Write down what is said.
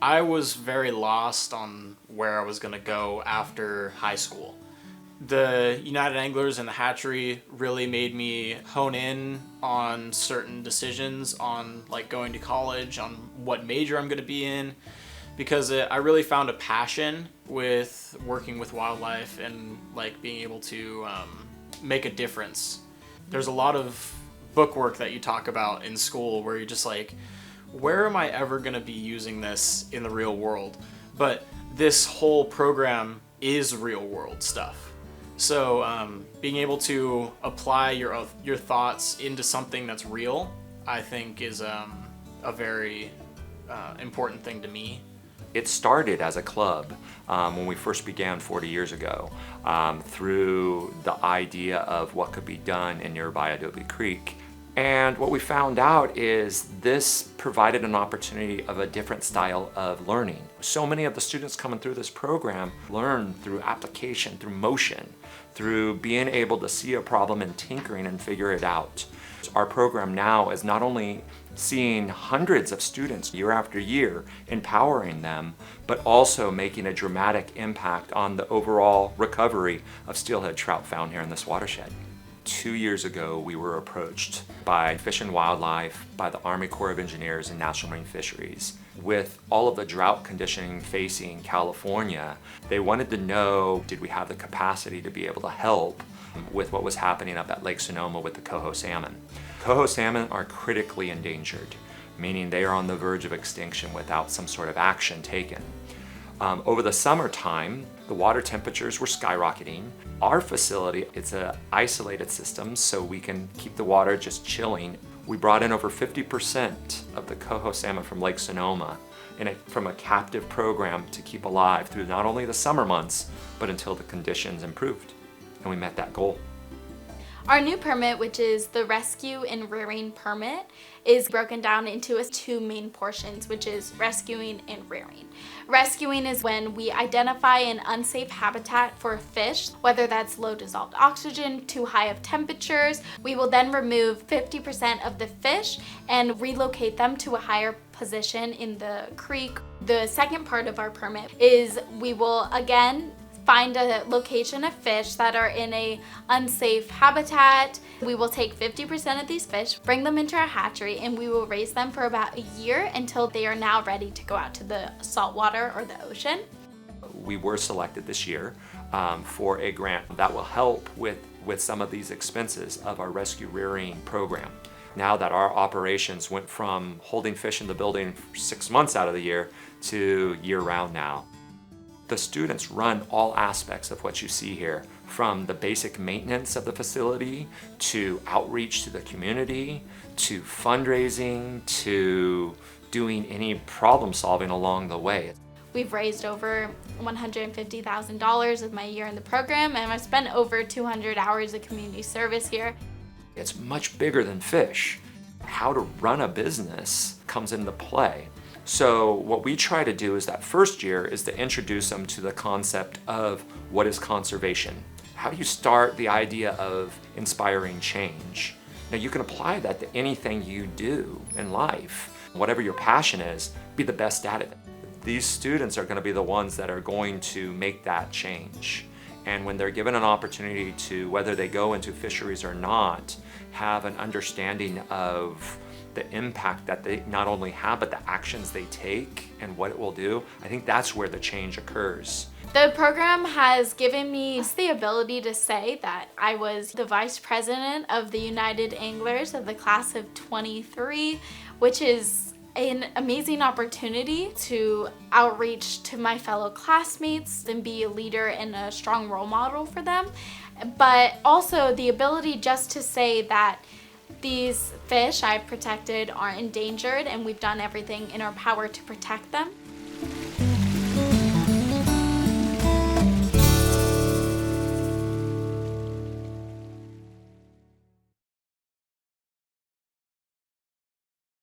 I was very lost on where I was going to go after high school. The United Anglers and the hatchery really made me hone in on certain decisions on like going to college, on what major I'm going to be in, because I really found a passion with working with wildlife and like being able to make a difference. There's a lot of bookwork that you talk about in school where you're just like, where am I ever going to be using this in the real world? But this whole program is real world stuff. So being able to apply your thoughts into something that's real, I think is a very important thing to me. It started as a club when we first began 40 years ago through the idea of what could be done in nearby Adobe Creek. And what we found out is this provided an opportunity of a different style of learning. So many of the students coming through this program learn through application, through motion, through being able to see a problem and tinkering and figure it out. Our program now is not only seeing hundreds of students year after year, empowering them, but also making a dramatic impact on the overall recovery of steelhead trout found here in this watershed. 2 years ago, we were approached by Fish and Wildlife, by the Army Corps of Engineers and National Marine Fisheries. With all of the drought conditioning facing California, they wanted to know, did we have the capacity to be able to help with what was happening up at Lake Sonoma with the coho salmon. Coho salmon are critically endangered, meaning they are on the verge of extinction without some sort of action taken. Over the summertime, the water temperatures were skyrocketing. Our facility, it's an isolated system, so we can keep the water just chilling. We brought in over 50% of the coho salmon from Lake Sonoma from a captive program to keep alive through not only the summer months, but until the conditions improved. And we met that goal. Our new permit, which is the rescue and rearing permit, is broken down into two main portions, which is rescuing and rearing. Rescuing is when we identify an unsafe habitat for fish, whether that's low dissolved oxygen, too high of temperatures. We will then remove 50% of the fish and relocate them to a higher position in the creek. The second part of our permit is we will again find a location of fish that are in a unsafe habitat. We will take 50% of these fish, bring them into our hatchery, and we will raise them for about a year until they are now ready to go out to the saltwater or the ocean. We were selected this year for a grant that will help with some of these expenses of our rescue rearing program. Now that our operations went from holding fish in the building for 6 months out of the year to year-round now. The students run all aspects of what you see here, from the basic maintenance of the facility, to outreach to the community, to fundraising, to doing any problem solving along the way. We've raised over $150,000 of my year in the program, and I've spent over 200 hours of community service here. It's much bigger than fish. How to run a business comes into play. So what we try to do is that first year is to introduce them to the concept of what is conservation. How do you start the idea of inspiring change? Now you can apply that to anything you do in life. Whatever your passion is, be the best at it. These students are going to be the ones that are going to make that change. And when they're given an opportunity to, whether they go into fisheries or not, have an understanding of the impact that they not only have, but the actions they take and what it will do, I think that's where the change occurs. The program has given me the ability to say that I was the vice president of the United Anglers of the class of 23, which is an amazing opportunity to outreach to my fellow classmates and be a leader and a strong role model for them. But also the ability just to say that these fish I've protected are endangered and we've done everything in our power to protect them.